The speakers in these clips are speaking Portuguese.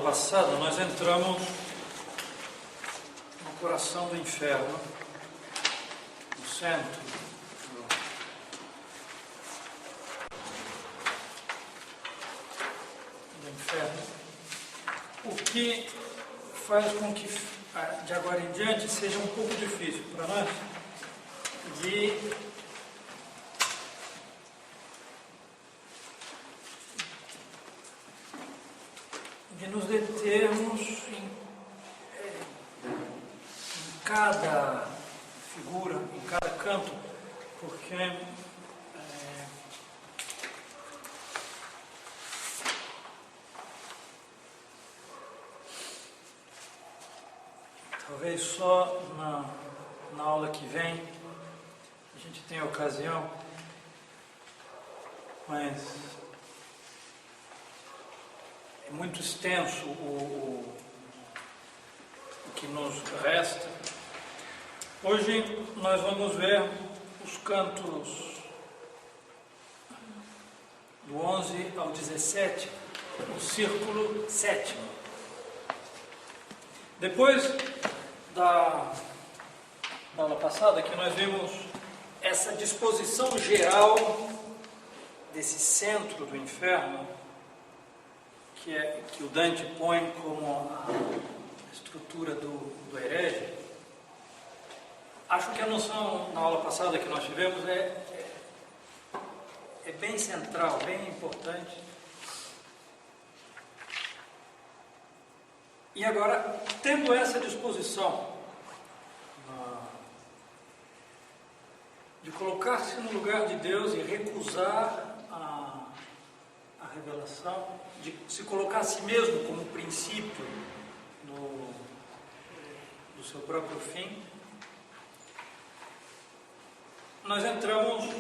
passada, nós entramos no coração do inferno, no centro do inferno, o que faz com que de agora em diante seja um pouco difícil para nós de nos determos em cada figura, em cada canto, porque talvez só na aula que vem a gente tenha ocasião, mas é muito extenso o que nos resta. Hoje nós vamos ver os cantos do 11 ao 17, o círculo sétimo. Depois da aula passada, que nós vimos essa disposição geral desse centro do inferno, que o Dante põe como a estrutura do herege. Acho que a noção na aula passada que nós tivemos é bem central, bem importante. E agora, tendo essa disposição de colocar-se no lugar de Deus e recusar a revelação, de se colocar a si mesmo como princípio do seu próprio fim, nós entramos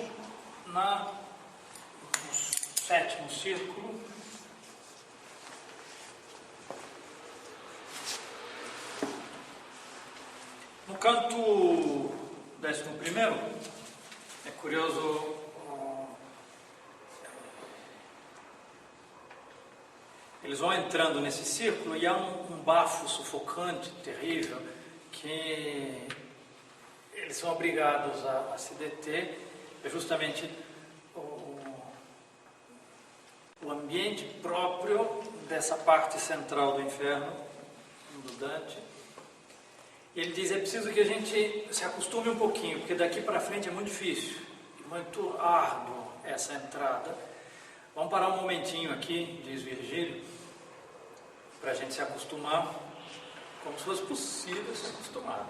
no sétimo círculo, no canto 11º. É curioso, eles vão entrando nesse círculo e há um bafo sufocante, terrível, que eles são obrigados a se deter. É justamente o ambiente próprio dessa parte central do inferno, do Dante. E ele diz, é preciso que a gente se acostume um pouquinho, porque daqui para frente é muito difícil, muito árduo essa entrada. Vamos parar um momentinho aqui, diz Virgílio, para a gente se acostumar, como se fosse possível se acostumar.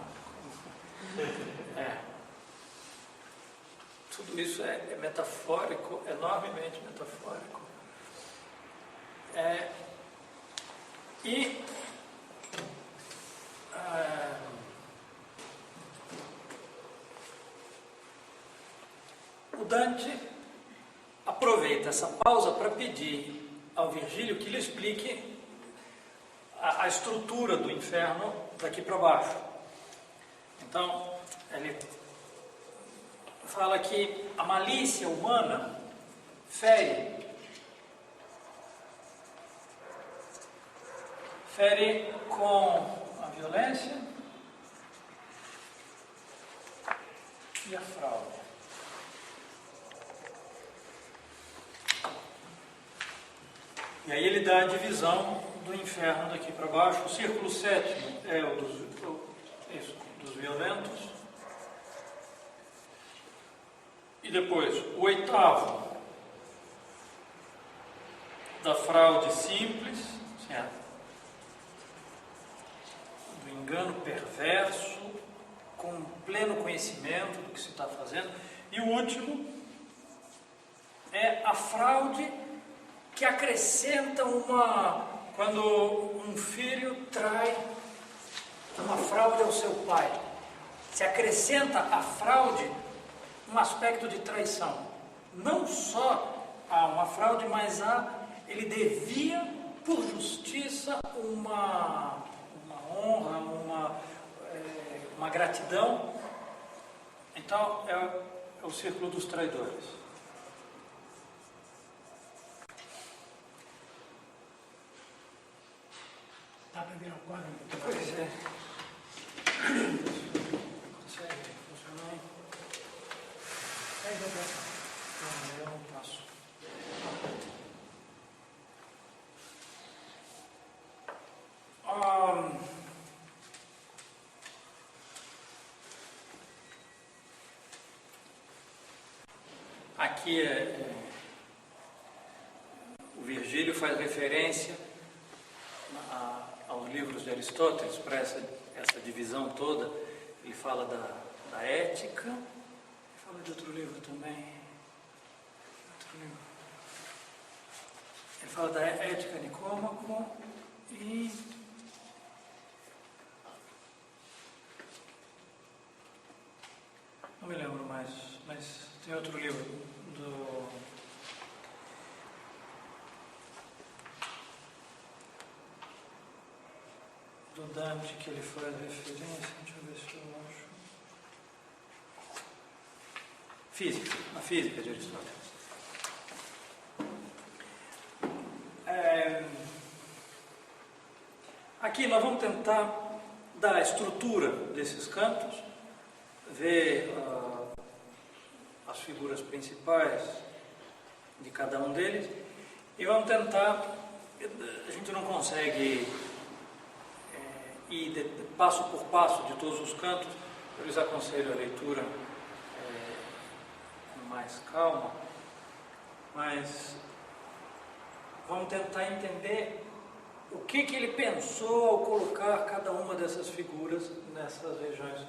Tudo isso é metafórico, enormemente metafórico. O Dante aproveita essa pausa para pedir ao Virgílio que lhe explique a estrutura do inferno daqui para baixo. Então, ele fala que a malícia humana fere com a violência e a fraude. E aí ele dá a divisão do inferno daqui para baixo. O círculo sétimo é o dos violentos. E depois, o oitavo, da fraude simples, certo? Do engano perverso, com pleno conhecimento do que se está fazendo. E o último é a fraude que acrescenta quando um filho trai uma fraude ao seu pai. Se acrescenta à fraude um aspecto de traição. Não só há uma fraude, mas ele devia, por justiça, uma honra, uma gratidão. Então, é o círculo dos traidores. virar o quadro. Pois é. Consegue funcionar? Aí vai passar. Não, eu não passo. Aqui o Virgílio faz referência aos livros de Aristóteles para essa divisão toda. Ele fala da ética, ele fala de outro livro também. Ele fala da ética Nicômaco e não me lembro mais, mas tem outro livro do Dante que ele faz referência. Deixa eu ver se eu acho. A física de Aristóteles. Aqui nós vamos tentar dar a estrutura desses cantos, ver as figuras principais de cada um deles e vamos tentar. A gente não consegue ir passo por passo de todos os cantos. Eu lhes aconselho a leitura com mais calma, mas vamos tentar entender o que ele pensou ao colocar cada uma dessas figuras nessas regiões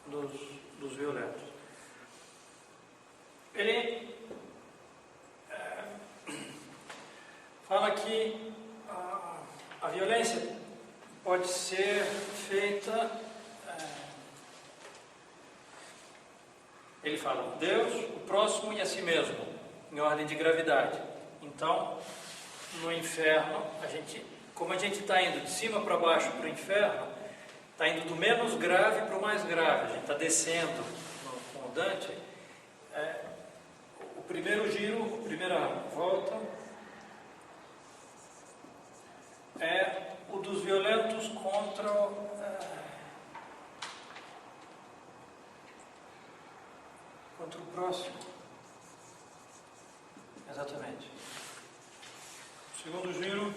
dos violentos. Ele fala que a violência pode ser feita. Ele fala Deus, o próximo e a si mesmo, em ordem de gravidade. Então, no inferno, como a gente está indo de cima para baixo para o inferno, está indo do menos grave para o mais grave. A gente está descendo com o Dante. O primeiro giro, a primeira volta, é o dos violentos contra o próximo. Exatamente. O segundo giro,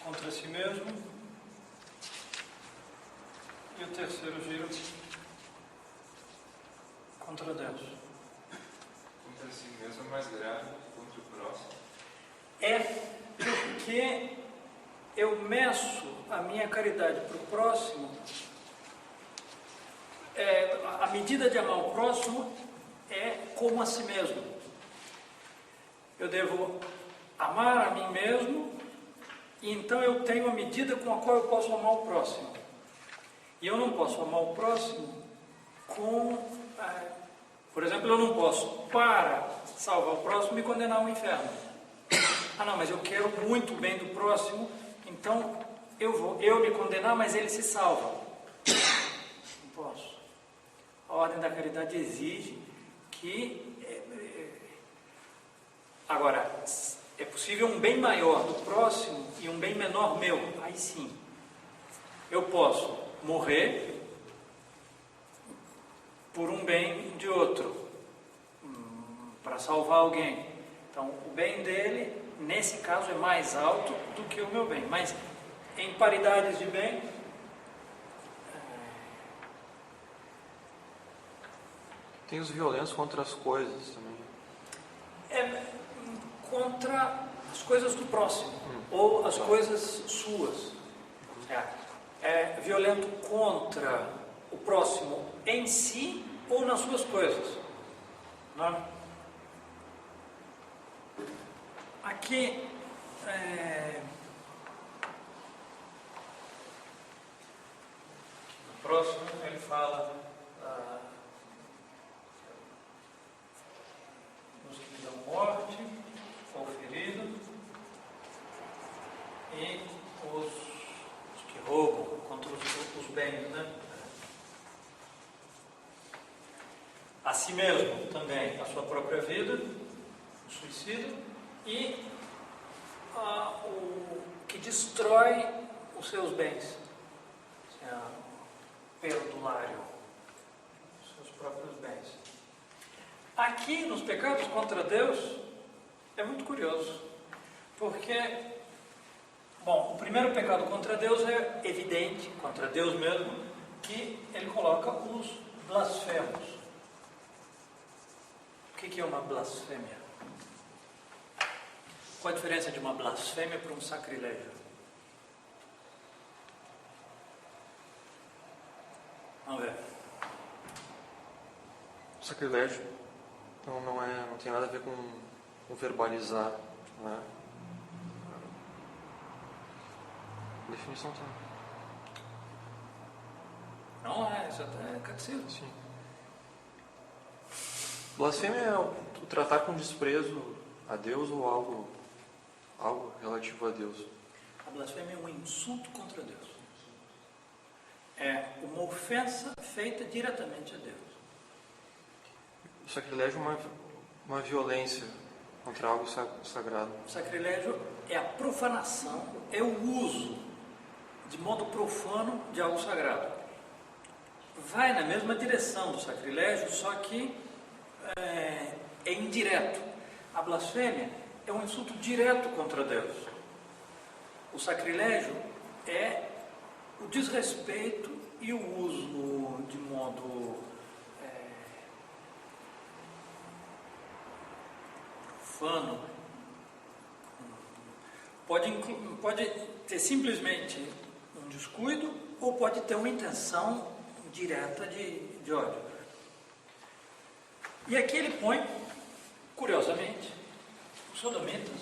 contra si mesmo. E o terceiro giro, contra Deus. Contra si mesmo é mais grave contra o próximo. É porque eu meço a minha caridade para o próximo. A medida de amar o próximo é como a si mesmo. Eu devo amar a mim mesmo, e então eu tenho a medida com a qual eu posso amar o próximo. E eu não posso amar o próximo por exemplo, eu não posso, para salvar o próximo, me condenar ao inferno. Não, mas eu quero muito o bem do próximo, então eu vou me condenar, mas ele se salva. Não posso. A ordem da caridade exige que... Agora, é possível um bem maior do próximo e um bem menor meu. Aí sim, eu posso morrer por um bem de outro, para salvar alguém. Então, o bem dele, nesse caso, é mais alto do que o meu bem. Mas, em paridades de bem, tem os violentos contra as coisas também. Contra as coisas do próximo, ou as coisas suas. É violento contra o próximo em si ou nas suas coisas. Não é? Aqui, no próximo, ele fala dos que dão morte, ou ferido, e os que roubam contra os bens, né? A si mesmo também, a sua própria vida, o suicídio, e o que destrói os seus bens, perdulário, os seus próprios bens. Aqui, nos pecados contra Deus, é muito curioso, porque, bom, o primeiro pecado contra Deus é evidente, contra Deus mesmo, que ele coloca os blasfemos. O que é uma blasfêmia? Qual a diferença de uma blasfêmia para um sacrilégio? Vamos ver. Sacrilégio não tem nada a ver com verbalizar, né? A definição tá. Não é, isso é catecismo. Sim. Blasfêmia é o tratar com desprezo a Deus ou algo relativo a Deus. A blasfêmia é um insulto contra Deus. É uma ofensa feita diretamente a Deus. O sacrilégio é uma violência contra algo sagrado. O sacrilégio é a profanação, é o uso de modo profano de algo sagrado. Vai na mesma direção do sacrilégio, só que é indireto. A blasfêmia é um insulto direto contra Deus. O sacrilégio é o desrespeito e o uso de modo profano. Pode ter simplesmente um descuido ou pode ter uma intenção direta de ódio. E aqui ele põe, curiosamente, os sodomitas,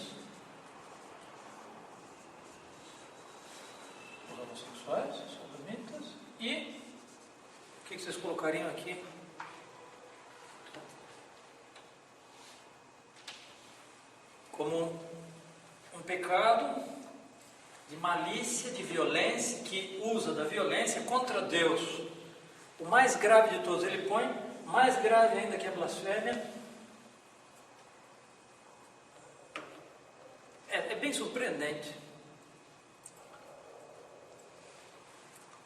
os homossexuais, os sodomitas, e o que vocês colocariam aqui? Como um pecado de malícia, de violência, que usa da violência contra Deus. O mais grave de todos ele põe, mais grave ainda que a blasfêmia. É bem surpreendente.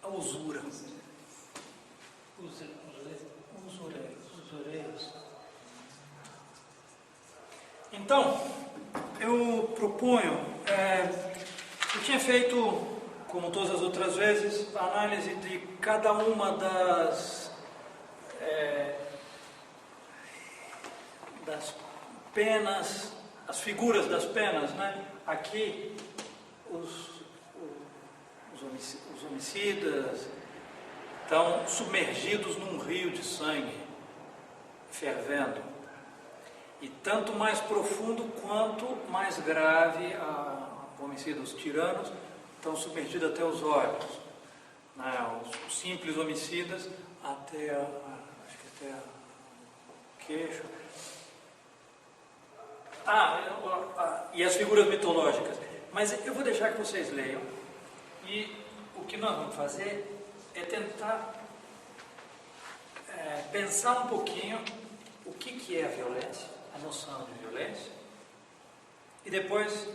A usura. Usureiros. Então, eu proponho, eu tinha feito, como todas as outras vezes, a análise de cada uma das penas, as figuras das penas, né? Aqui, os homicidas estão submergidos num rio de sangue, fervendo. E tanto mais profundo quanto mais grave o homicídio. Os tiranos estão submergidos até os olhos, né? Os simples homicidas até o queixo. E as figuras mitológicas. Mas eu vou deixar que vocês leiam. E o que nós vamos fazer é tentar pensar um pouquinho o que é a violência, a noção de violência, e depois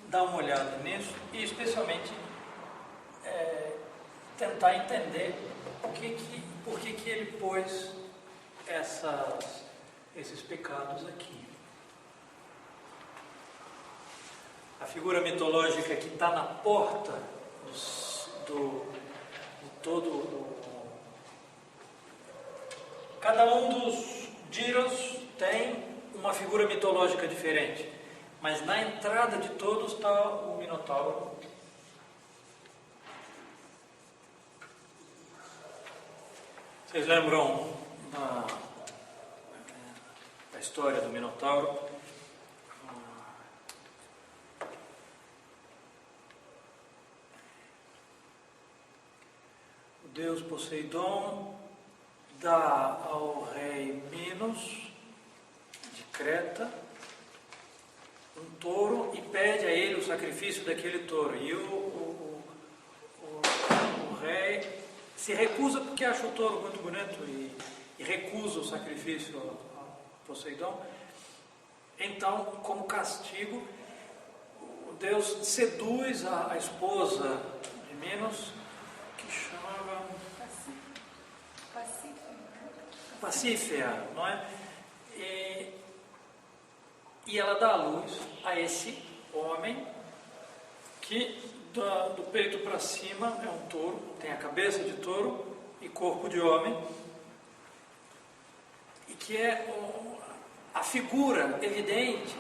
dar uma olhada nisso e especialmente tentar entender por que ele pôs esses pecados aqui. A figura mitológica que está na porta cada um dos Diros tem uma figura mitológica diferente, mas na entrada de todos está o Minotauro. Vocês lembram da história do Minotauro? O deus Poseidon dá ao rei Minos de Creta um touro e pede a ele o sacrifício daquele touro. E o rei se recusa porque acha o touro muito bonito e recusa o sacrifício a Poseidon. Então, como castigo, Deus seduz a esposa de Minos, que chamava Pacífia, não é? E ela dá à luz a esse homem que do peito para cima é um touro, tem a cabeça de touro e corpo de homem, e que é a figura evidente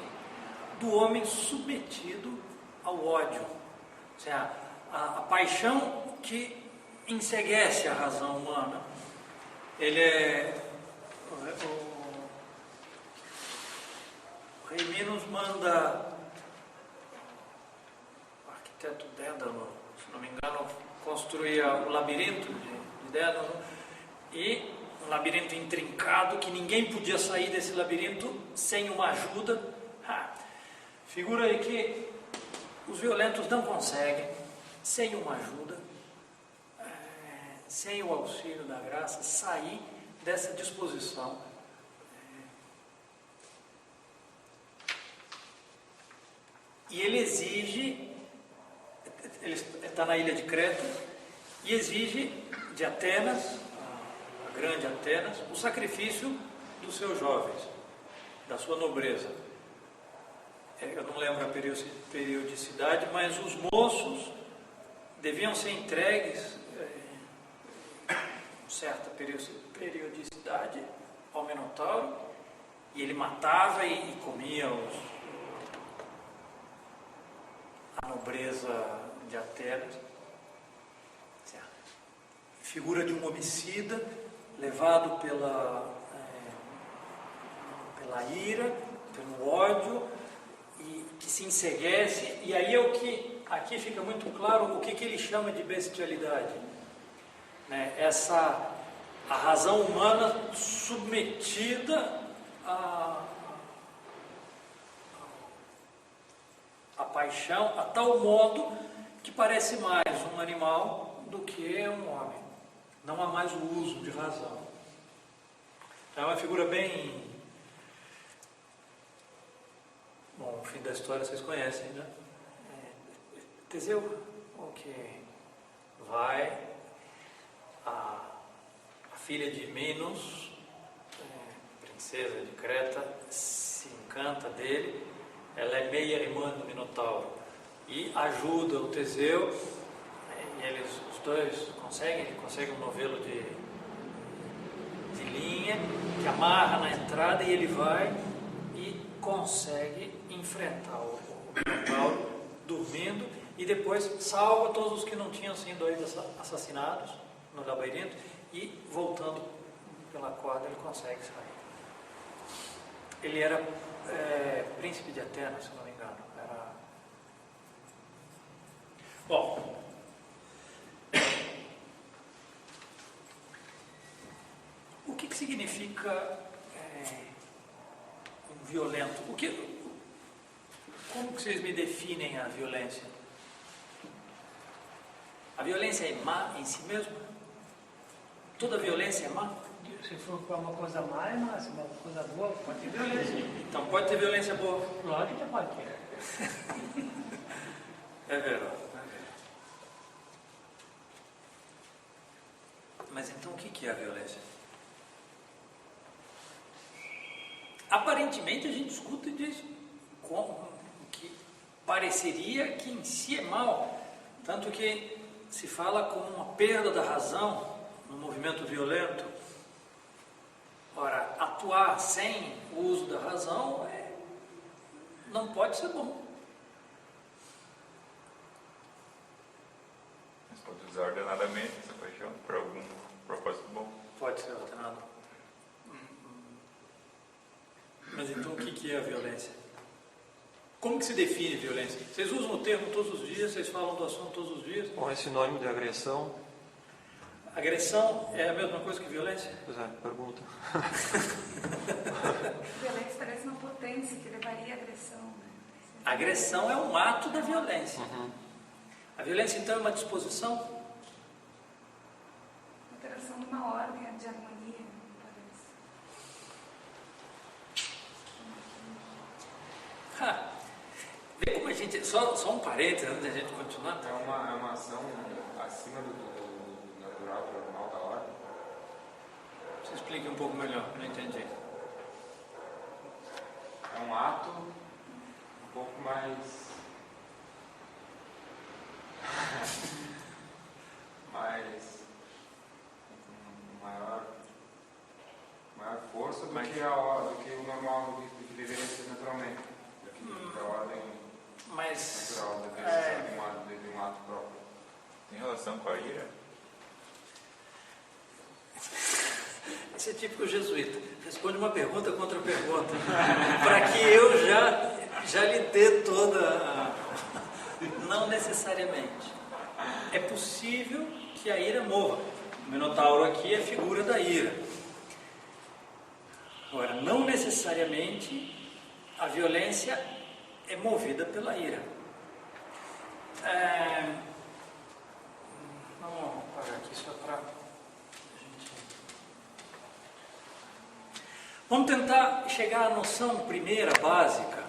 do homem submetido ao ódio, ou seja, a paixão que enceguece a razão humana. Ele o rei Minos manda o arquiteto Dédalo, se não me engano, construir o labirinto de Dédalo, e um labirinto intrincado que ninguém podia sair desse labirinto sem uma ajuda. Figura aí que os violentos não conseguem, sem uma ajuda, sem o auxílio da graça, sair dessa disposição. E ele exige, ele está na ilha de Creta, e exige de Atenas, a grande Atenas, o sacrifício dos seus jovens, da sua nobreza. Eu não lembro a periodicidade, mas os moços deviam ser entregues com certa periodicidade ao Minotauro, e ele matava e comia a nobreza de Atenas. Figura de um homicida levado pela ira, pelo ódio, e que se enceguece. E aí é o que aqui fica muito claro o que ele chama de bestialidade, né? A razão humana submetida à paixão a tal modo que parece mais um animal do que um homem. Não há mais o uso de razão. É uma figura bem... Bom, o fim da história vocês conhecem, né? Teseu, o que vai, a filha de Minos, princesa de Creta, se encanta dele, ela é meia irmã do Minotauro, e ajuda o Teseu, e eles, os dois, conseguem um novelo de linha, que amarra na entrada, e ele vai e consegue enfrentar o Minotauro dormindo, e depois salva todos os que não tinham sido ainda assassinados no labirinto, e voltando pela corda ele consegue sair. Ele era príncipe de Atenas, se não me engano. Bom, o que significa um violento? Como que vocês me definem a violência? A violência é má em si mesma? Toda violência é má? Se for uma coisa má, é má. Se for uma coisa boa, pode ter violência. Então pode ter violência boa? Lógico que pode ter. É verdade. Mas então o que é a violência? Aparentemente a gente escuta e diz que pareceria que em si é mal, tanto que se fala como uma perda da razão no movimento violento. Ora, atuar sem o uso da razão não pode ser bom. Mas pode usar ordenadamente essa paixão para algum propósito bom. Pode ser ordenado. Mas então o que é a violência? Como que se define violência? Vocês usam o termo todos os dias, vocês falam do assunto todos os dias. Bom, é sinônimo de agressão. Agressão é a mesma coisa que violência? Pois é, pergunta. Violência parece uma potência que levaria à agressão. Né? Agressão é um ato da violência. Uhum. A violência então é uma disposição? Alteração de uma ordem de harmonia, parece. Vê como a gente... Só um parênteses antes da gente continuar. É uma ação acima do natural, do normal, da ordem. Você explique um pouco melhor, não entendi. É um ato um pouco mais maior força do que o normal, do que deveria ser naturalmente. Da ordem Mas natural, deveria ser de um ato próprio. Tem relação com a ira? esse é típico jesuíta. Responde uma pergunta contra pergunta. Para que eu já lhe dê toda a... Não necessariamente. É possível que a ira mova. O Minotauro aqui é a figura da ira. Agora, não necessariamente a violência é movida pela ira. Vamos apagar aqui só para gente... Vamos tentar chegar à noção primeira, básica,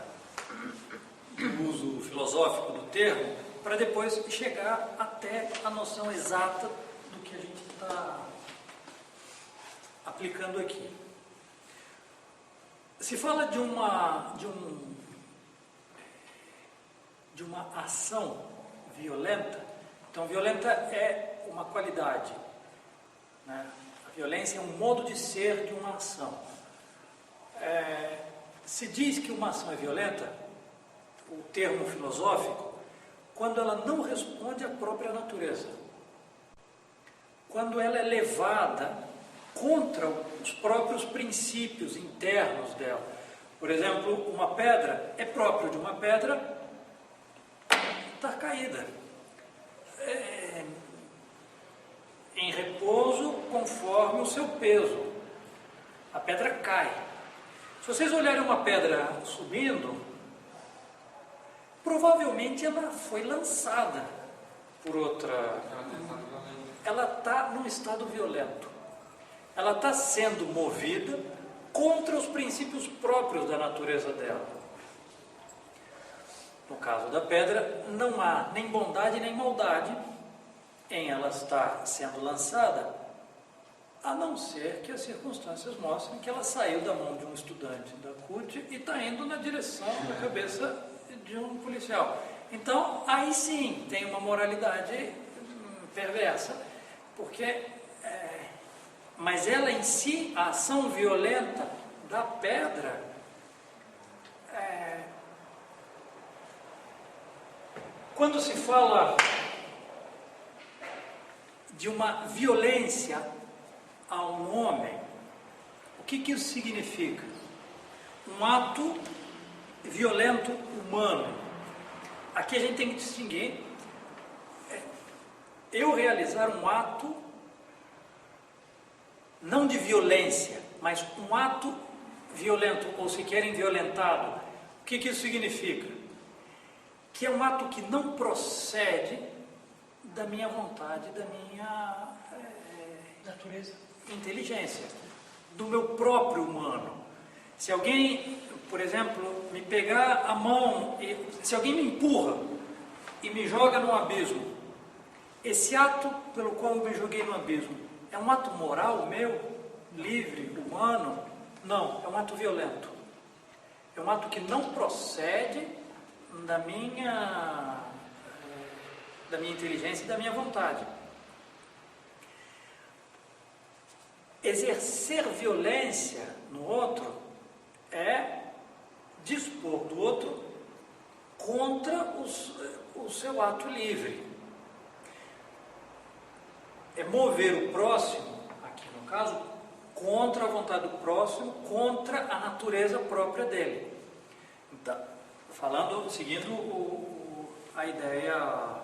do uso filosófico do termo, para depois chegar até a noção exata do que a gente está aplicando aqui. Se fala de uma ação violenta, então violenta é uma qualidade, né? A violência é um modo de ser de uma ação. Se diz que uma ação é violenta, o termo filosófico, quando ela não responde à própria natureza, quando ela é levada contra os próprios princípios internos dela. Por exemplo, uma pedra, é próprio de uma pedra estar caída, em repouso conforme o seu peso. A pedra cai. Se vocês olharem uma pedra subindo, provavelmente ela foi lançada por outra. Ela está num estado violento. Ela está sendo movida contra os princípios próprios da natureza dela. No caso da pedra, não há nem bondade nem maldade em ela estar sendo lançada, a não ser que as circunstâncias mostrem que ela saiu da mão de um estudante da CUT e está indo na direção da cabeça de um policial. Então, aí sim, tem uma moralidade perversa, porque... mas ela em si, a ação violenta da pedra, quando se fala de uma violência a um homem, o que isso significa? Um ato violento humano. Aqui a gente tem que distinguir eu realizar um ato não de violência, mas um ato violento, ou se querem violentado. O que isso significa? Que é um ato que não procede da minha vontade, da minha Natureza. inteligência, do meu próprio humano. Se alguém, por exemplo, me pegar a mão, se alguém me empurra e me joga no abismo, esse ato pelo qual eu me joguei no abismo, é um ato moral meu, livre, humano? Não, é um ato violento. É um ato que não procede da minha inteligência e da minha vontade. Exercer violência no outro é dispor do outro contra o seu ato livre. É mover o próximo, aqui no caso, contra a vontade do próximo, contra a natureza própria dele. Então, seguindo a ideia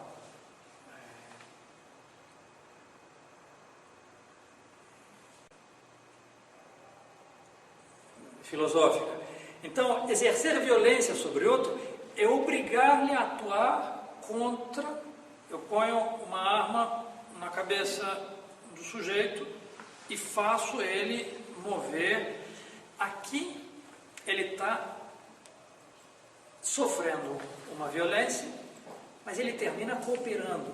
filosófica. Então, exercer violência sobre outro é obrigar-lhe a atuar contra. Eu ponho uma arma na cabeça do sujeito e faço ele mover. Aqui ele está sofrendo uma violência, mas ele termina cooperando.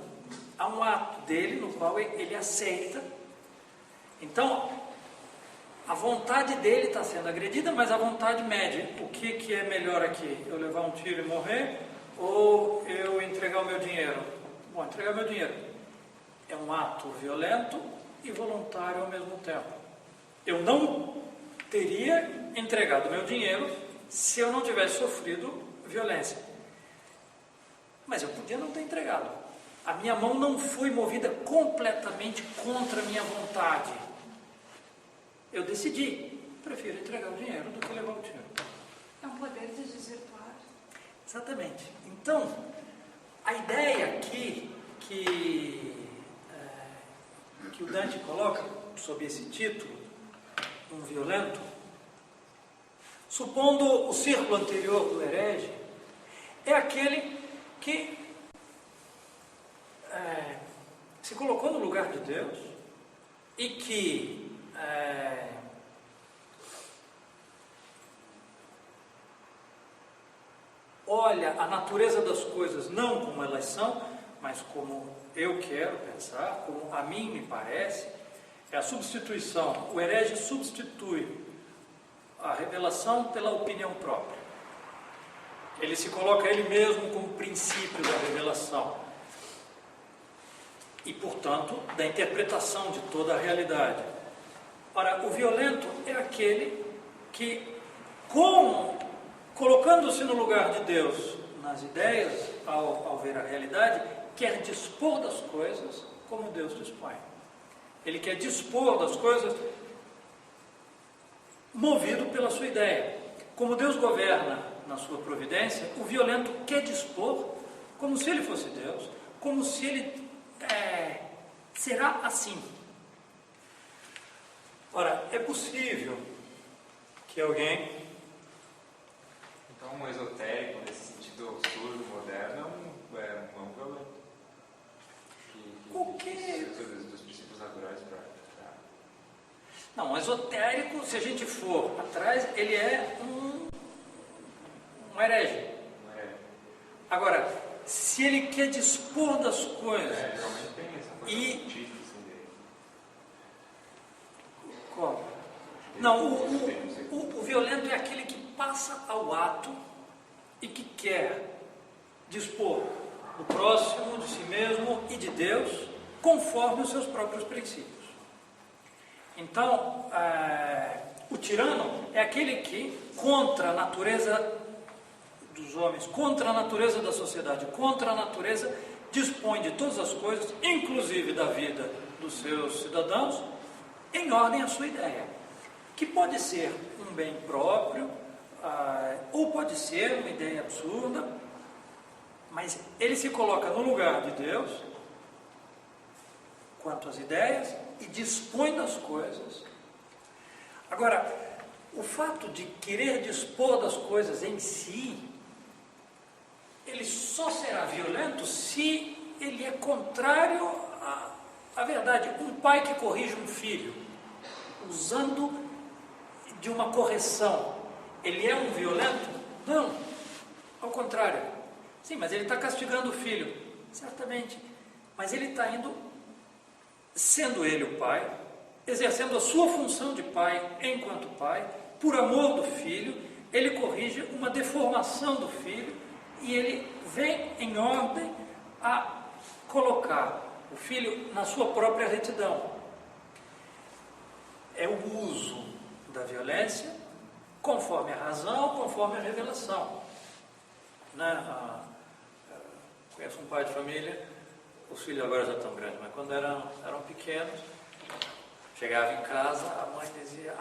Há um ato dele no qual ele aceita. Então, a vontade dele está sendo agredida, mas a vontade mede. O que é melhor aqui? Eu levar um tiro e morrer? Ou eu entregar o meu dinheiro? Bom, entregar meu dinheiro é um ato violento e voluntário ao mesmo tempo. Eu não teria entregado meu dinheiro se eu não tivesse sofrido violência. Mas eu podia não ter entregado. A minha mão não foi movida completamente contra a minha vontade. Eu decidi, prefiro entregar o dinheiro do que levar o tiro. É um poder de desvirtuar. Exatamente. Então, a ideia aqui que o Dante coloca sob esse título, um violento, supondo o círculo anterior do herege, é aquele que se colocou no lugar de Deus e que olha a natureza das coisas não como elas são, mas como eu quero pensar, como a mim me parece. É a substituição. O herege substitui a revelação pela opinião própria. Ele se coloca ele mesmo como princípio da revelação e, portanto, da interpretação de toda a realidade. Ora, o violento é aquele que, colocando-se no lugar de Deus nas ideias, ao ver a realidade, quer dispor das coisas como Deus dispõe. Ele quer dispor das coisas movido pela sua ideia. Como Deus governa na sua providência, o violento quer dispor como se ele fosse Deus, como se ele será assim. Ora, é possível que alguém... Então, um esotérico, nesse sentido surdo, moderno, é um violento. O quê? Dos princípios naturais para... Não, o esotérico, se a gente for atrás, ele é um herege. Agora, se ele quer dispor das coisas... realmente tem essa coisa científica, assim, dele. Como? Não, o violento é aquele que passa ao ato e que quer dispor do próximo, de si mesmo e de Deus, conforme os seus próprios princípios. Então, o tirano é aquele que, contra a natureza dos homens, contra a natureza da sociedade, contra a natureza, dispõe de todas as coisas, inclusive da vida dos seus cidadãos, em ordem à sua ideia, que pode ser um bem próprio, ou pode ser uma ideia absurda, mas ele se coloca no lugar de Deus, quanto às ideias, e dispõe das coisas. Agora, o fato de querer dispor das coisas em si, ele só será violento se ele é contrário à verdade. Um pai que corrige um filho, usando de uma correção, ele é um violento? Não, ao contrário. Sim, mas ele está castigando o filho, certamente, mas ele está indo, sendo ele o pai, exercendo a sua função de pai enquanto pai, por amor do filho, ele corrige uma deformação do filho e ele vem em ordem a colocar o filho na sua própria retidão. É o uso da violência conforme a razão, conforme a revelação. Conheço um pai de família, os filhos agora já estão grandes, mas quando eram pequenos, chegava em casa, a mãe dizia: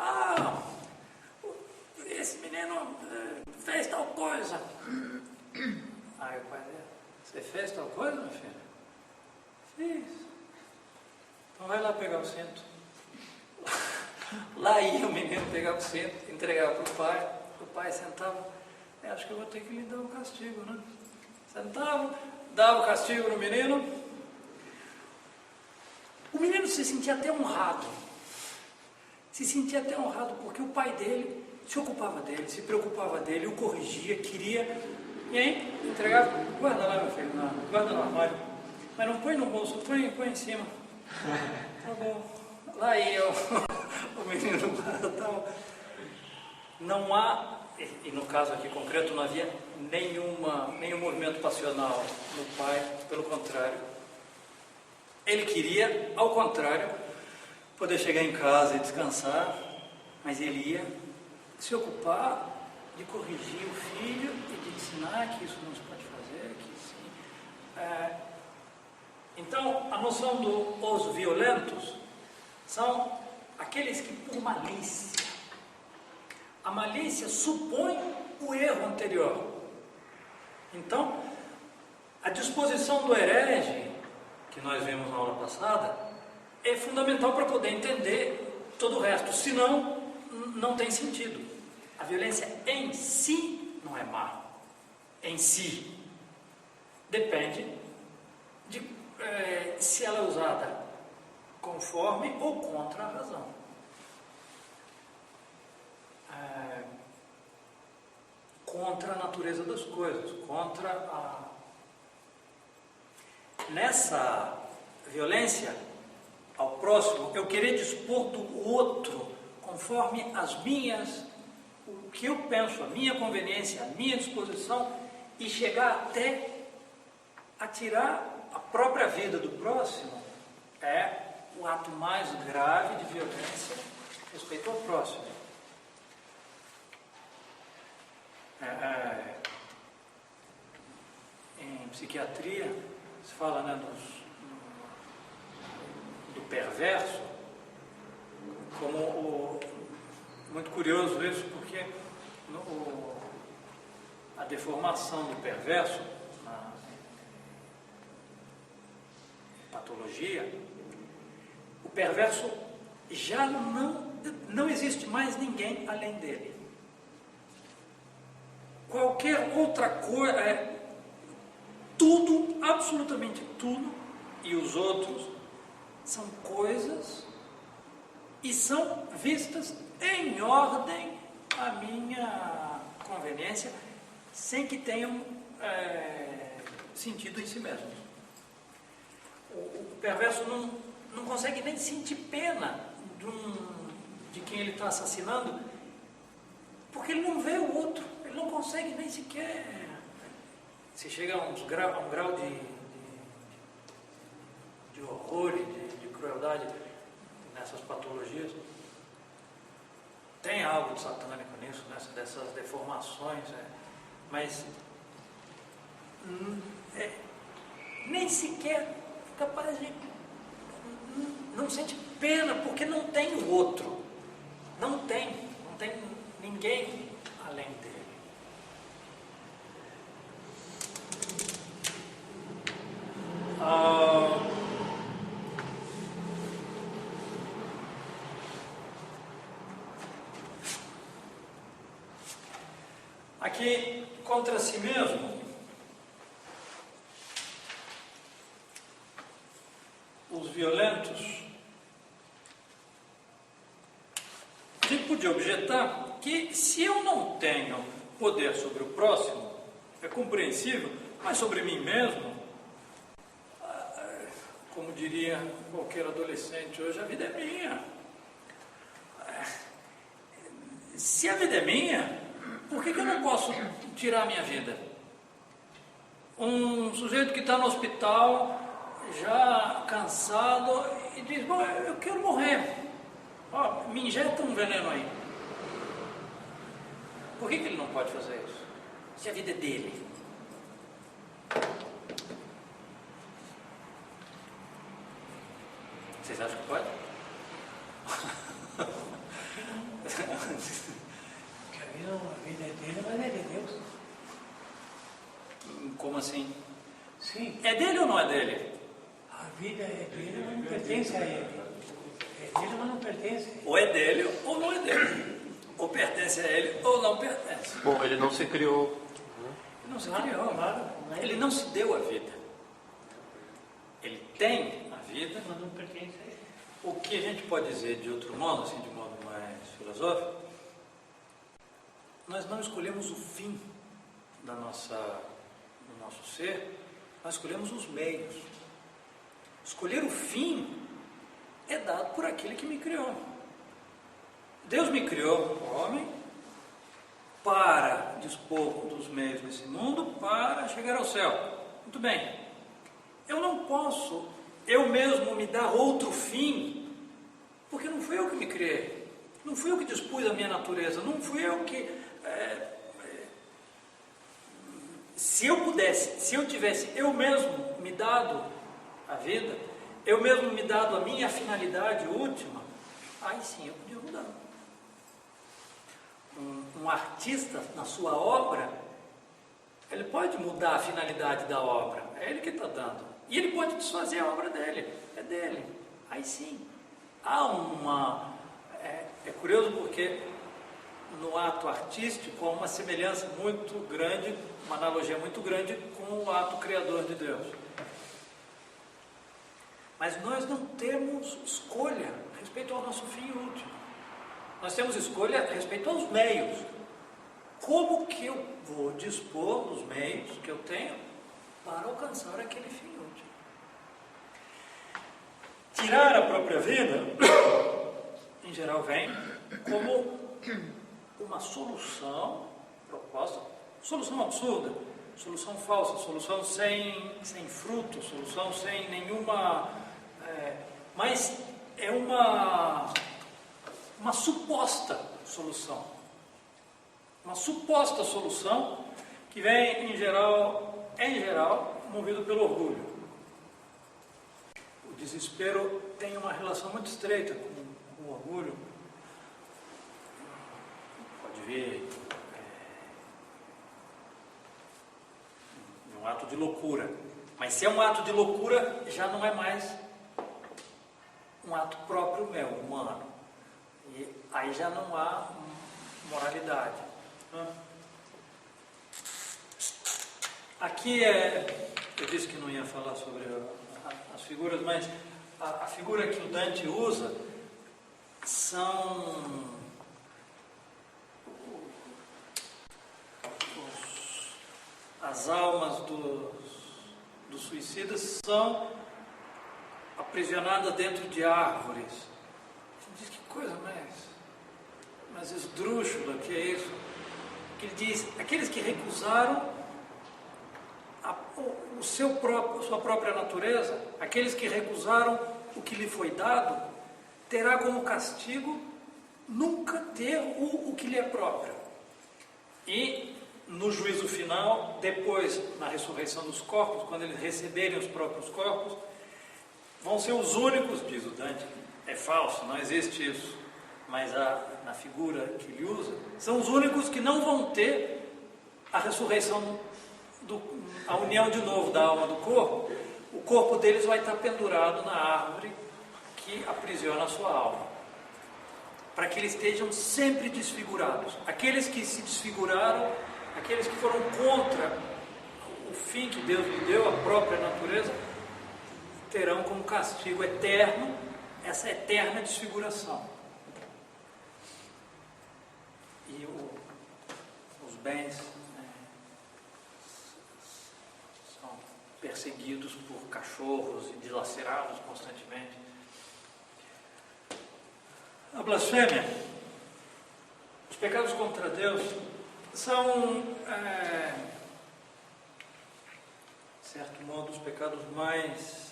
esse menino fez tal coisa. Aí o pai dizia: você fez tal coisa, meu filho? Fiz. Então vai lá pegar o cinto. Lá ia o menino pegar o cinto, entregava para o pai sentava: acho que eu vou ter que lhe dar um castigo, né? Sentava, dava o castigo no menino. O menino se sentia até honrado. Se sentia até honrado porque o pai dele se ocupava dele, se preocupava dele, o corrigia, queria E aí, entregava, guarda lá, meu filho, guarda no armário. Mas não põe no bolso, põe em cima. Tá bom. Lá ia o menino guardava. Não há, e no caso aqui concreto, não havia nenhum movimento passional no pai, pelo contrário. Ele queria, ao contrário, poder chegar em casa e descansar, mas ele ia se ocupar de corrigir o filho e de ensinar que isso não se pode fazer, que sim. Então, a noção dos violentos são aqueles que por malícia. A malícia supõe o erro anterior. Então, a disposição do herege, que nós vimos na aula passada, é fundamental para poder entender todo o resto. Senão, não tem sentido. A violência em si não é má. Em si. Depende de se ela é usada conforme ou contra a razão. Contra a natureza das coisas, Nessa violência ao próximo, eu querer dispor do outro conforme o que eu penso, a minha conveniência, a minha disposição, e chegar até a tirar a própria vida do próximo, é o ato mais grave de violência respeito ao próximo. Em psiquiatria se fala, né, do perverso, como muito curioso isso, porque a deformação do perverso na patologia, o perverso já não existe mais ninguém além dele. Qualquer outra coisa, tudo, absolutamente tudo, e os outros são coisas e são vistas em ordem à minha conveniência, sem que tenham sentido em si mesmo. O perverso não consegue nem sentir pena de quem ele está assassinando, porque ele não vê o outro, ele não consegue nem sequer. Se chega a um grau de horror e de crueldade nessas patologias, tem algo de satânico nisso, dessas deformações, mas nem sequer capaz de. Não sente pena porque não tem o outro, não tem ninguém além dele. Aqui, contra si mesmo, os violentos, a gente podia objetar que se eu não tenho poder sobre o próximo, é compreensível, mas sobre mim mesmo, como diria qualquer adolescente hoje, a vida é minha. Se a vida é minha, por que eu não posso tirar a minha vida? Um sujeito que está no hospital, já cansado, e diz, bom, eu quero morrer. Me injeta um veneno aí. Por que ele não pode fazer isso? Se a vida é dele. Vocês acham que pode? A vida é dele, mas é de Deus. Como assim? Sim, É dele ou não é dele? a vida é dele, mas não pertence a ele. É dele, mas não pertence a ele. Ou é dele ou não é dele. Ou pertence a ele ou não pertence. Bom, ele não se criou. Ele não se criou. Claro, Ele não se deu a vida. Ele tem a vida. mas não pertence a ele. O que a gente pode dizer de outro modo, assim, de modo mais filosófico, nós não escolhemos o fim do nosso ser, nós escolhemos os meios. Escolher o fim é dado por aquele que me criou. Deus me criou, homem, para dispor dos meios desse mundo para chegar ao céu. Muito bem. Eu não posso, eu mesmo, me dar outro fim, porque não fui eu que me criei. Não fui eu que dispus a minha natureza. Não fui eu que... Se eu pudesse, se eu tivesse eu mesmo me dado a vida, eu mesmo me dado a minha finalidade última, aí sim eu podia mudar. Um artista, na sua obra, ele pode mudar a finalidade da obra, é ele que está dando. E ele pode desfazer a obra dele, é dele. Aí sim. Há uma... É curioso porque no ato artístico há uma semelhança muito grande, uma analogia muito grande com o ato criador de Deus. Mas nós não temos escolha a respeito ao nosso fim último. Nós temos escolha a respeito aos meios. Como que eu vou dispor dos meios que eu tenho para alcançar aquele fim último? Tirar a própria vida, em geral, vem como uma solução proposta, solução absurda, solução falsa, solução sem fruto, solução sem nenhuma... mas é uma suposta solução. Uma suposta solução que vem, em geral, movido pelo orgulho. O desespero tem uma relação muito estreita com o orgulho. Pode vir um ato de loucura. Mas se é um ato de loucura, já não é mais um ato próprio meu, humano. E aí já não há moralidade. Aqui eu disse que não ia falar sobre as figuras, mas a figura que o Dante usa são as almas dos suicidas são aprisionadas dentro de árvores. Você diz, que coisa mais esdrúxula que é isso? Que ele diz, aqueles que recusaram sua própria natureza, aqueles que recusaram o que lhe foi dado, terá como castigo nunca ter o que lhe é próprio. E no juízo final, depois, na ressurreição dos corpos, quando eles receberem os próprios corpos, vão ser os únicos, diz o Dante, é falso, não existe isso, mas na figura que ele usa, são os únicos que não vão ter a ressurreição, a união de novo da alma do corpo. O corpo deles vai estar pendurado na árvore que aprisiona a sua alma, para que eles estejam sempre desfigurados. Aqueles que se desfiguraram, aqueles que foram contra o fim que Deus lhe deu, a própria natureza, terão como castigo eterno essa eterna desfiguração. E os bens são perseguidos por cachorros e dilacerados constantemente. A blasfêmia, os pecados contra Deus são, de certo modo, os pecados mais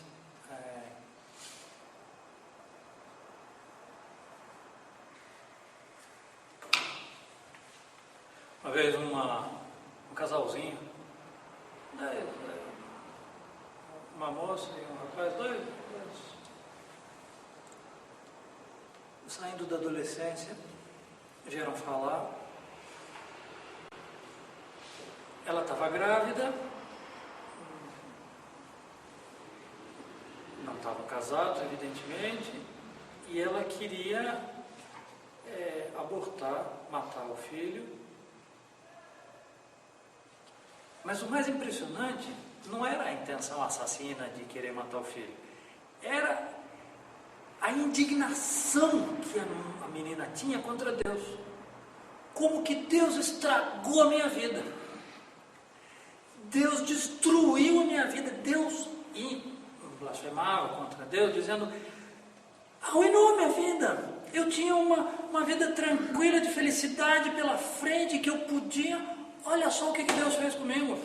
uma vez um casalzinho, uma moça e um rapaz, dois saindo da adolescência, vieram falar. Ela estava grávida, não estavam casados, evidentemente, e ela queria abortar, matar o filho. Mas o mais impressionante não era a intenção assassina de querer matar o filho, era a indignação que a menina tinha contra Deus. Como que Deus estragou a minha vida. Deus destruiu a minha vida. Deus blasfemava contra Deus, dizendo: arruinou a minha vida. Eu tinha uma vida tranquila, de felicidade pela frente, que eu podia. Olha só o que Deus fez comigo.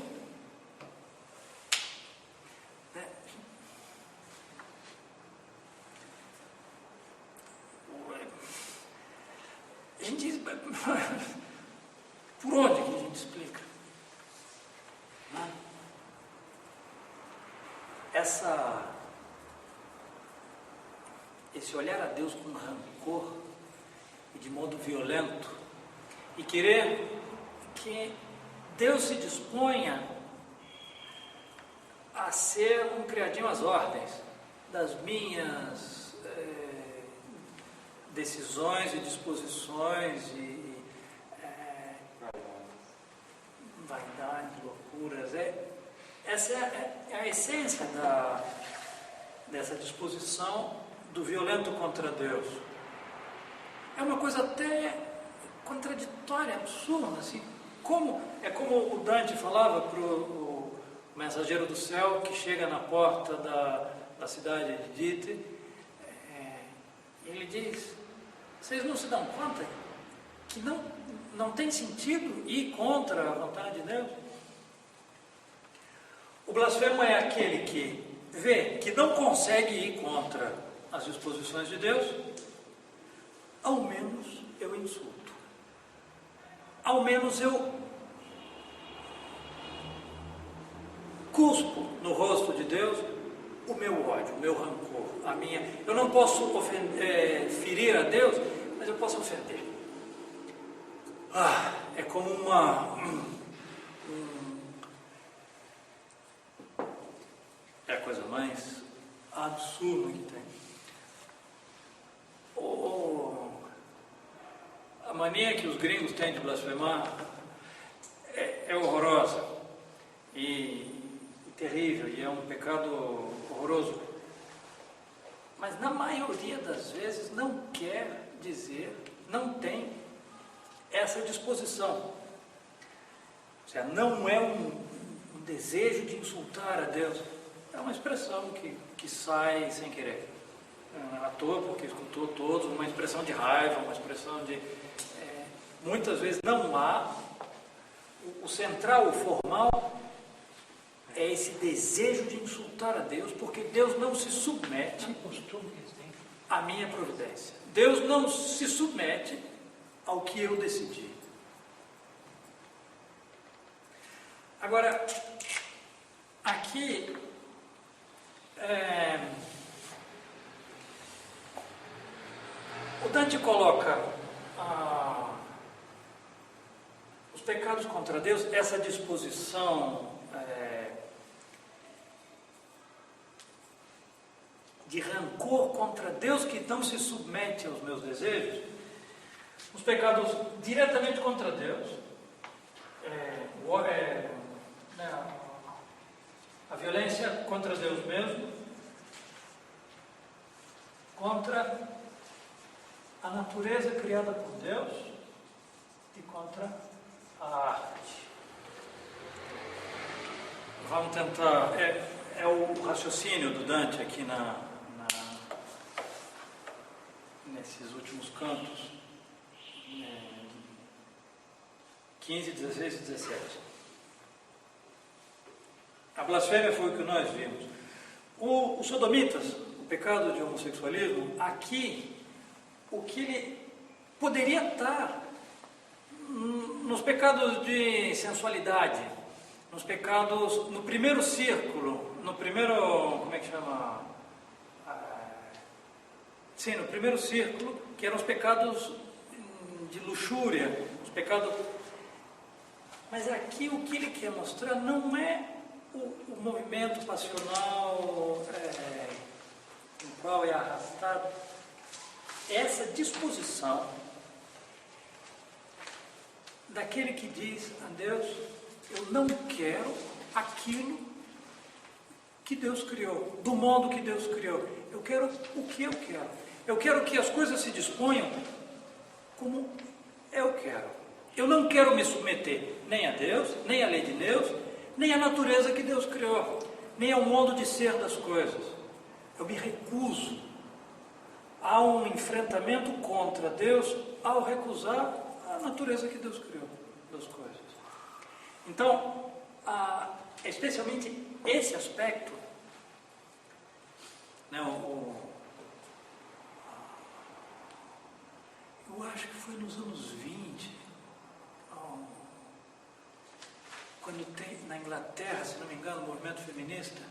A gente diz, por onde que a gente explica? Esse olhar a Deus com rancor e de modo violento, e querer que Deus se disponha a ser um criadinho às ordens das minhas decisões e disposições e vaidades, loucuras. Essa é a essência dessa disposição do violento contra Deus. É uma coisa até contraditória, absurda, assim. É como o Dante falava para o mensageiro do céu que chega na porta da cidade de Dite. Ele diz: vocês não se dão conta que não tem sentido ir contra a vontade de Deus? O blasfemo é aquele que vê que não consegue ir contra as disposições de Deus. Ao menos eu insulto, ao menos eu cuspo no rosto de Deus o meu ódio, o meu rancor, eu não posso ferir a Deus, mas eu posso ofender. É como é a coisa mais absurda que tem. A mania que os gringos têm de blasfemar é horrorosa e terrível, e é um pecado horroroso. Mas na maioria das vezes não quer dizer, não tem essa disposição. Ou seja, não é um desejo de insultar a Deus. É uma expressão que sai sem querer, à toa, porque escutou todos, uma expressão de raiva, uma expressão de... muitas vezes não há, o central, o formal, é esse desejo de insultar a Deus, porque Deus não se submete à minha providência. Deus não se submete ao que eu decidi. Agora, aqui, o Dante coloca os pecados contra Deus, essa disposição de rancor contra Deus que não se submete aos meus desejos, os pecados diretamente contra Deus, a violência contra Deus mesmo, contra a natureza criada por Deus e contra a arte. Vamos tentar, é o raciocínio do Dante aqui nesses últimos cantos, 15, 16 e 17. A blasfêmia foi o que nós vimos. Os sodomitas, o pecado de homossexualismo, aqui, o que ele poderia estar nos pecados de sensualidade, nos pecados, no primeiro círculo, no primeiro, como é que chama? Sim, no primeiro círculo, que eram os pecados de luxúria, os pecados... Mas aqui o que ele quer mostrar não é o movimento passional no qual é arrastado, essa disposição daquele que diz a Deus: eu não quero aquilo que Deus criou, do modo que Deus criou, eu quero o que eu quero. Eu quero que as coisas se disponham como eu quero. Eu não quero me submeter nem a Deus, nem à lei de Deus, nem a natureza que Deus criou, nem ao modo de ser das coisas. Eu me recuso a um enfrentamento contra Deus ao recusar a natureza que Deus criou das coisas. Então, especialmente esse aspecto, né, eu acho que foi nos anos 20, quando tem na Inglaterra, se não me engano, o movimento feminista,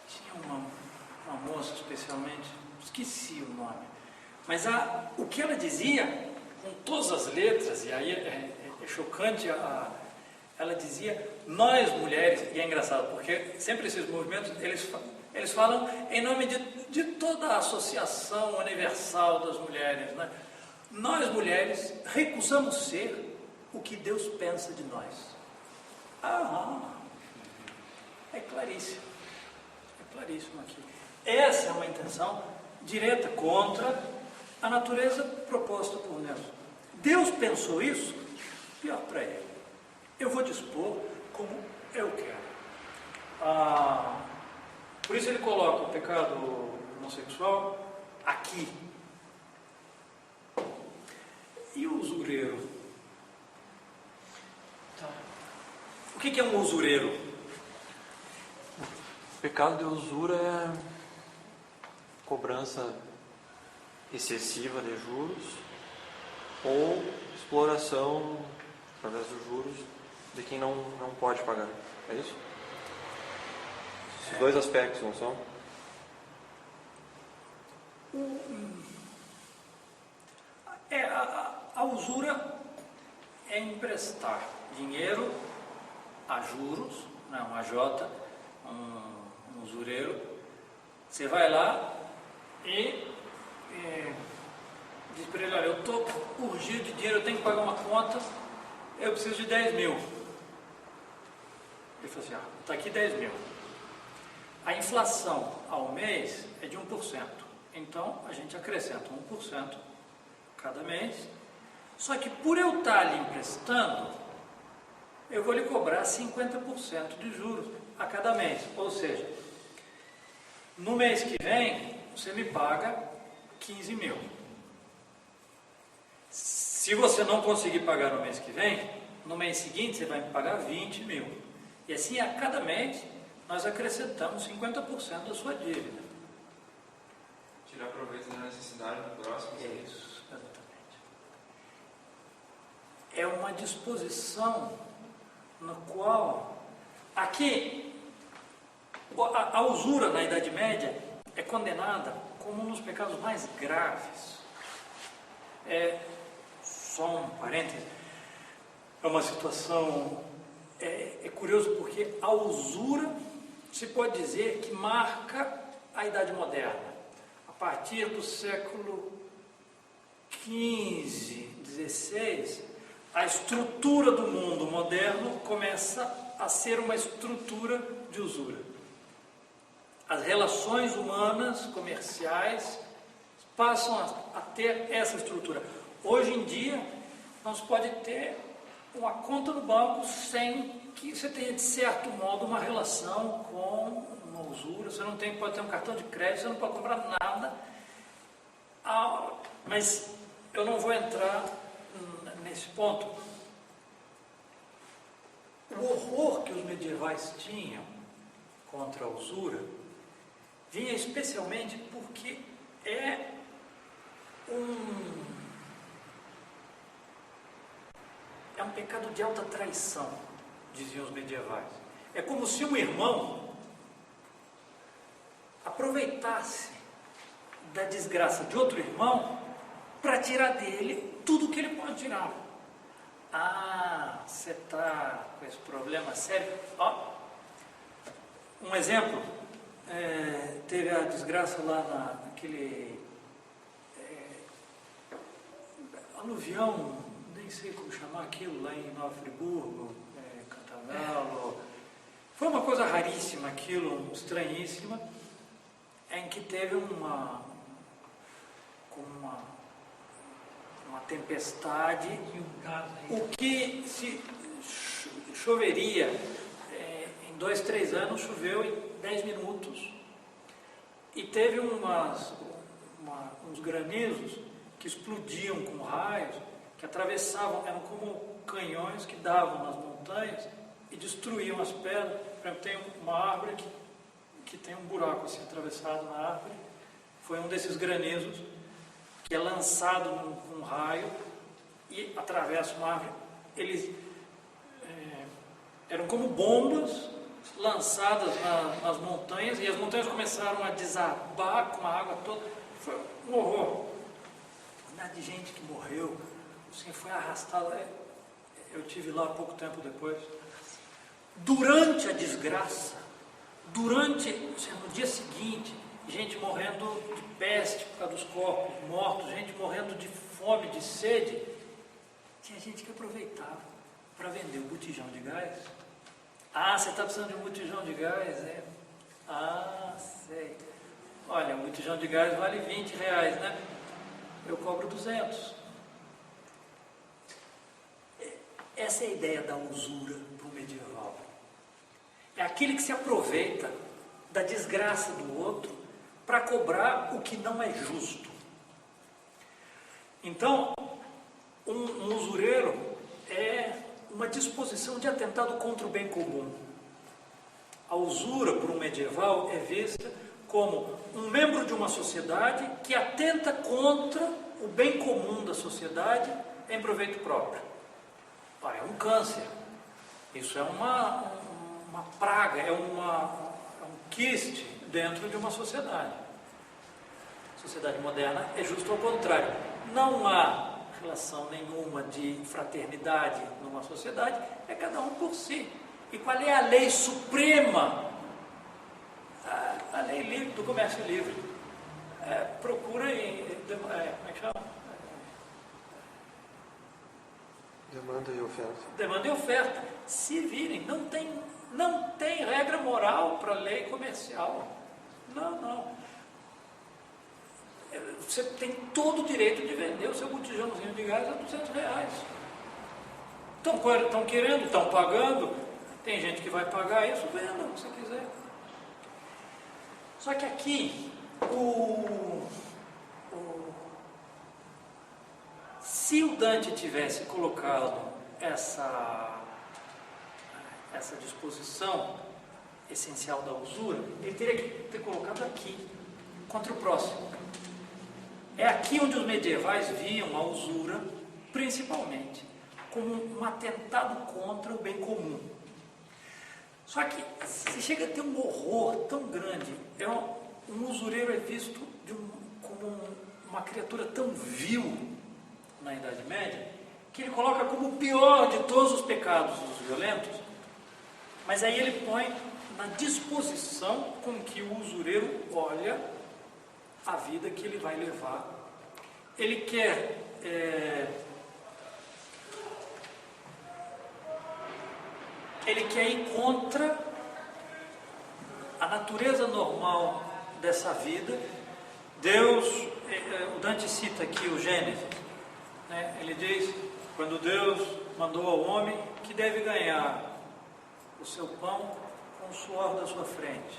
tinha uma moça especialmente, esqueci o nome, mas o que ela dizia, com todas as letras, e aí é chocante, ela dizia, nós mulheres, e é engraçado, porque sempre esses movimentos, eles falam em nome de toda a associação universal das mulheres, né? Nós mulheres recusamos ser o que Deus pensa de nós. É claríssimo aqui. Essa é uma intenção direta contra a natureza proposta por Deus. Deus pensou isso, pior para ele. Eu vou dispor como eu quero. Por isso ele coloca o pecado homossexual aqui. E o usureiro? Tá. O que é um usureiro? O pecado de usura é cobrança excessiva de juros ou exploração, através dos juros, de quem não pode pagar. É isso? Esses dois aspectos, não são? A usura é emprestar dinheiro a juros, né, um AJ, um usureiro. Você vai lá e diz para ele, olha, eu estou urgido de dinheiro, eu tenho que pagar uma conta, eu preciso de 10 mil. Ele fala assim, está aqui 10 mil. A inflação ao mês é de 1%. Então, a gente acrescenta 1% cada mês. Só que por eu estar lhe emprestando, eu vou lhe cobrar 50% de juros a cada mês. Ou seja, no mês que vem, você me paga 15 mil. Se você não conseguir pagar no mês que vem, no mês seguinte você vai me pagar 20 mil. E assim, a cada mês, nós acrescentamos 50% da sua dívida. Tirar proveito da necessidade do próximo. Isso, exatamente. É uma disposição no qual, aqui, a usura na Idade Média é condenada como um dos pecados mais graves. Só um parêntese, é uma situação, é curioso porque a usura se pode dizer que marca a Idade Moderna. A partir do século XV, XVI, a estrutura do mundo moderno começa a ser uma estrutura de usura. As relações humanas, comerciais, passam a ter essa estrutura. Hoje em dia, não se pode ter uma conta no banco sem que você tenha, de certo modo, uma relação com uma usura. Você não pode ter um cartão de crédito, você não pode comprar nada. Mas eu não vou entrar nesse ponto. O horror que os medievais tinham contra a usura vinha especialmente porque é um pecado de alta traição, diziam os medievais. É como se um irmão aproveitasse da desgraça de outro irmão para tirar dele tudo que ele pode tirar. Você está com esse problema sério? Um exemplo, teve a desgraça lá naquele aluvião, nem sei como chamar aquilo, lá em Nova Friburgo, Cantagalo. Foi uma coisa raríssima aquilo, estranhíssima, em que teve uma tempestade, Gás aí. o que se choveria em 2, 3 anos, choveu em 10 minutos. E teve uns granizos que explodiam com raios, que atravessavam, eram como canhões que davam nas montanhas e destruíam as pedras. Por exemplo, tem uma árvore que tem um buraco assim atravessado na árvore. Foi um desses granizos que é lançado num raio e atravessa uma árvore. Eles eram como bombas lançadas nas montanhas, e as montanhas começaram a desabar com a água toda. Foi um horror. A quantidade de gente que morreu, assim, foi arrastada. Eu tive lá pouco tempo depois. Durante a desgraça, no dia seguinte, gente morrendo de peste por causa dos corpos mortos, gente morrendo de fome, de sede. Tinha gente que aproveitava para vender o botijão de gás. Ah, você está precisando de um botijão de gás? Ah, sei. Olha, um botijão de gás vale R$20, né? Eu cobro 200. Essa é a ideia da usura para o medieval. É aquele que se aproveita da desgraça do outro para cobrar o que não é justo. Então, um usureiro é uma disposição de atentado contra o bem comum. A usura, por um medieval, é vista como um membro de uma sociedade que atenta contra o bem comum da sociedade em proveito próprio. Ora, é um câncer. Isso é uma praga, é um quiste dentro de uma sociedade. A sociedade moderna é justo ao contrário. Não há relação nenhuma de fraternidade numa sociedade, é cada um por si. E qual é a lei suprema? A lei livre, do comércio livre. Procura como é que chama? Demanda e oferta. Demanda e oferta. Se virem, não tem regra moral para a lei comercial. Não. Você tem todo o direito de vender o seu botijãozinho de gás a R$200. Estão querendo, estão pagando. Tem gente que vai pagar isso, venda o que você quiser. Só que aqui, se o Dante tivesse colocado essa disposição essencial da usura, ele teria que ter colocado aqui, contra o próximo. É aqui onde os medievais viam a usura, principalmente, como um atentado contra o bem comum. Só que se chega a ter um horror tão grande, um usureiro é visto como uma criatura tão vil na Idade Média, que ele coloca como o pior de todos os pecados dos violentos, mas aí ele põe na disposição com que o usureiro olha a vida que ele vai levar. Ele quer ir contra a natureza normal dessa vida. Deus, o Dante cita aqui o Gênesis, né? Ele diz, quando Deus mandou ao homem que deve ganhar o seu pão com o suor da sua frente.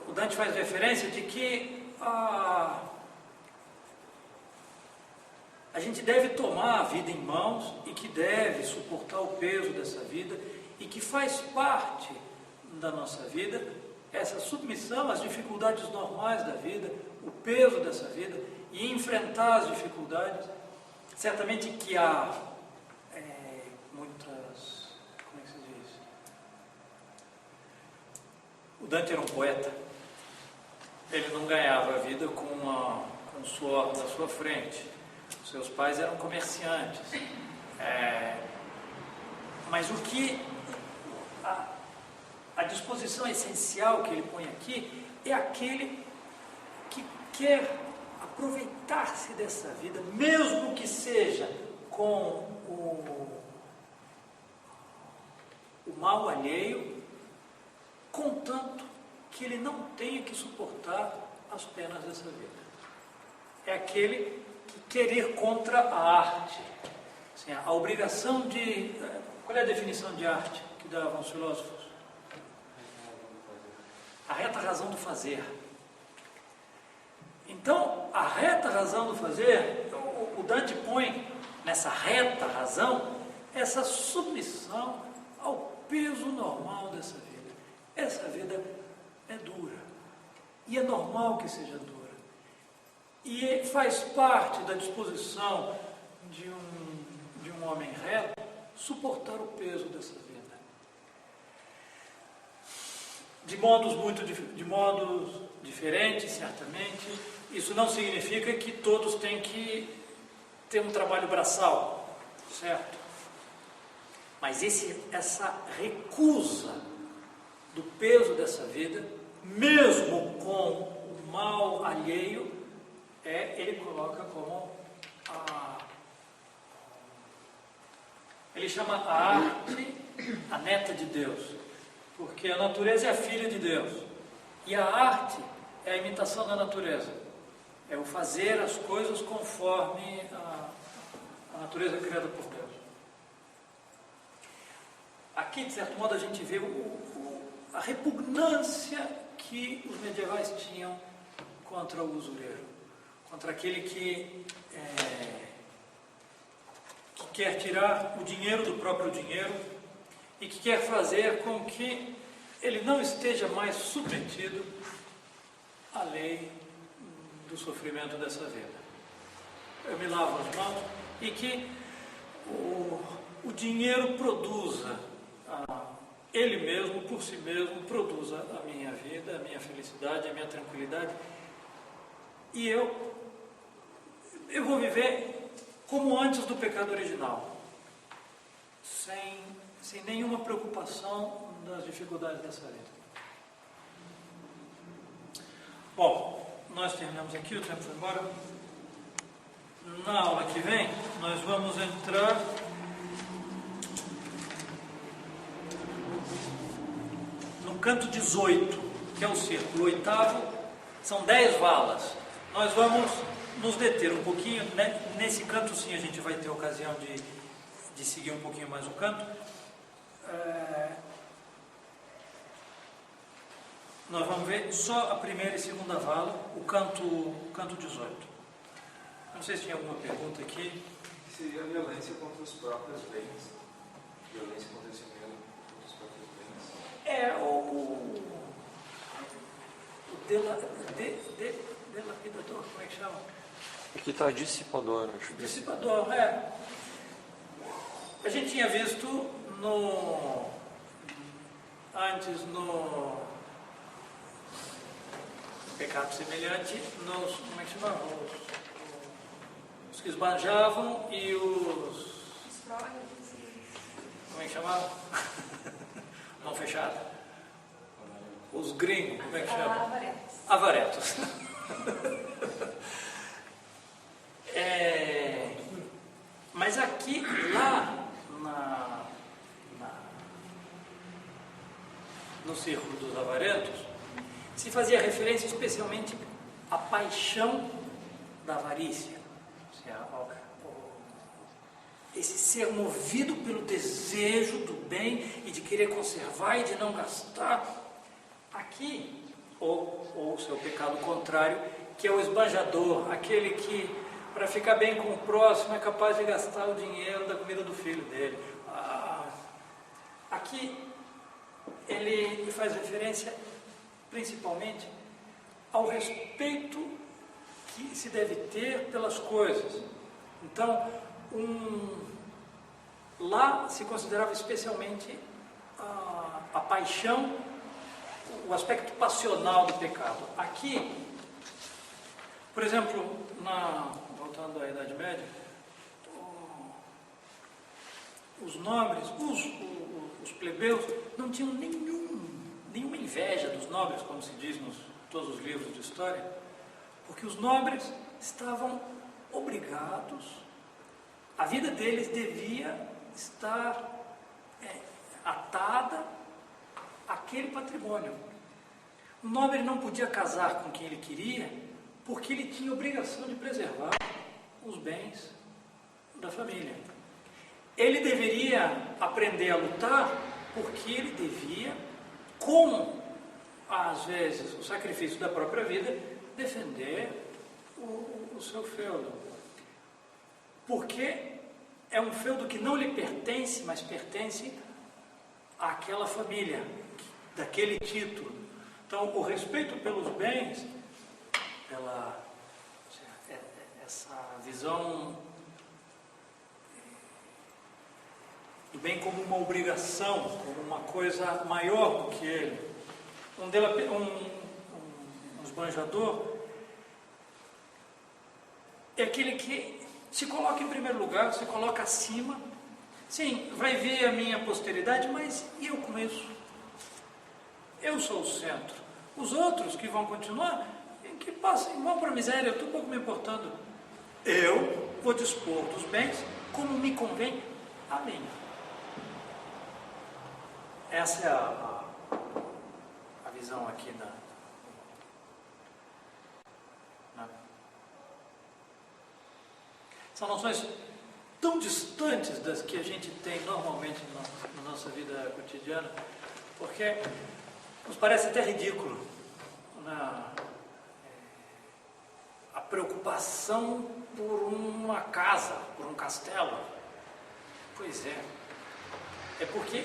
O Dante faz referência de que a gente deve tomar a vida em mãos e que deve suportar o peso dessa vida, e que faz parte da nossa vida essa submissão às dificuldades normais da vida, o peso dessa vida, e enfrentar as dificuldades. Certamente que há muitas, como é que se diz? O Dante era um poeta. Ele não ganhava a vida com o suor da sua frente. Seus pais eram comerciantes. Mas o que a disposição essencial que ele põe aqui é aquele que quer aproveitar-se dessa vida, mesmo que seja com o mal alheio, contanto que ele não tenha que suportar as penas dessa vida. é aquele que quer ir contra a arte. Assim, a obrigação de... Qual é a definição de arte que davam os filósofos? A reta razão do fazer. Então, a reta razão do fazer, o Dante põe nessa reta razão essa submissão ao peso normal dessa vida. Essa vida é dura. E é normal que seja dura. E faz parte da disposição de um homem reto suportar o peso dessa vida. De modos diferentes, certamente. Isso não significa que todos têm que ter um trabalho braçal, certo? Mas essa recusa do peso dessa vida, mesmo com o mal alheio, ele coloca como ele chama a arte a neta de Deus, porque a natureza é a filha de Deus, e a arte é a imitação da natureza, é o fazer as coisas conforme a natureza criada por Deus. Aqui, de certo modo, a gente vê a repugnância que os medievais tinham contra o usureiro, contra aquele que quer tirar o dinheiro do próprio dinheiro e que quer fazer com que ele não esteja mais submetido à lei do sofrimento dessa vida. Eu me lavo as mãos e que o dinheiro produza ele mesmo, por si mesmo, produza a minha vida, a minha felicidade, a minha tranquilidade, e eu vou viver como antes do pecado original, sem nenhuma preocupação das dificuldades dessa vida. Bom, nós terminamos aqui, o tempo foi embora. Na aula que vem, nós vamos entrar no canto 18, que é o círculo. O oitavo, são 10 valas. Nós vamos nos deter um pouquinho, né? Nesse canto sim a gente vai ter ocasião de seguir um pouquinho mais o canto. Nós vamos ver só a primeira e segunda vala, o canto 18. Não sei se tinha alguma pergunta aqui. Seria a violência contra os próprios bens. Violência contra esse medo contra os próprios bens. O delapidador, como é que chama? Aqui está dissipador, acho. Dissipador, A gente tinha visto antes no pecado semelhante, como é que chamava? Os que esbanjavam e os... Como é que chamava? Mão fechada. Os gringos, como é que chama? Avaretos. Mas aqui, lá no círculo dos avarentos, se fazia referência especialmente à paixão da avarícia. Esse ser movido pelo desejo do bem e de querer conservar e de não gastar. Aqui, ou o seu pecado contrário, que é o esbanjador, aquele que, para ficar bem com o próximo, é capaz de gastar o dinheiro da comida do filho dele. Aqui, ele faz referência principalmente ao respeito que se deve ter pelas coisas. Então, lá se considerava especialmente a paixão, o aspecto passional do pecado. Aqui, por exemplo, voltando à Idade Média, os nobres, os plebeus, não tinham nenhuma inveja dos nobres, como se diz nos todos os livros de história, porque os nobres estavam obrigados, a vida deles devia estar atada àquele patrimônio. O nobre não podia casar com quem ele queria, porque ele tinha obrigação de preservar os bens da família. Ele deveria aprender a lutar porque ele devia, com, às vezes, o sacrifício da própria vida, defender o seu feudo. Porque é um feudo que não lhe pertence, mas pertence àquela família, daquele título. Então, o respeito pelos bens, essa visão do bem como uma obrigação, como uma coisa maior do que ele. Um esbanjador é aquele que se coloca em primeiro lugar, se coloca acima. Sim, vai ver a minha posteridade, mas e eu com isso? Eu sou o centro. Os outros que vão continuar, que passem, vão para a miséria, eu estou pouco me importando. Eu vou dispor dos bens como me convém a mim. Essa é a visão aqui São noções tão distantes das que a gente tem normalmente na nossa vida cotidiana, porque nos parece até ridículo a preocupação por uma casa, por um castelo. Pois é. É porque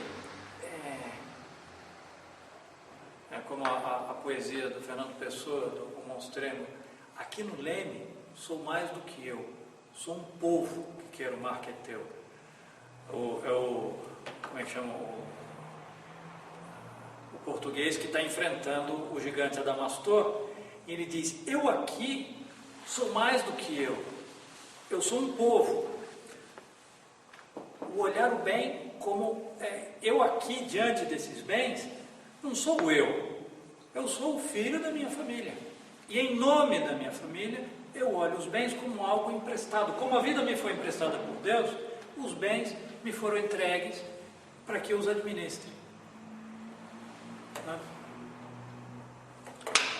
é como a poesia do Fernando Pessoa, do O Monstremo. Aqui no Leme, sou mais do que eu. Sou um povo que quer o mar que é teu. Como é que chama? O português que está enfrentando o gigante Adamastor, e ele diz: eu aqui sou mais do que eu sou um povo. O olhar o bem como eu aqui diante desses bens, não sou eu sou o filho da minha família, e em nome da minha família eu olho os bens como algo emprestado. Como a vida me foi emprestada por Deus, os bens me foram entregues para que eu os administre.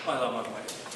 Vai lá, Maria.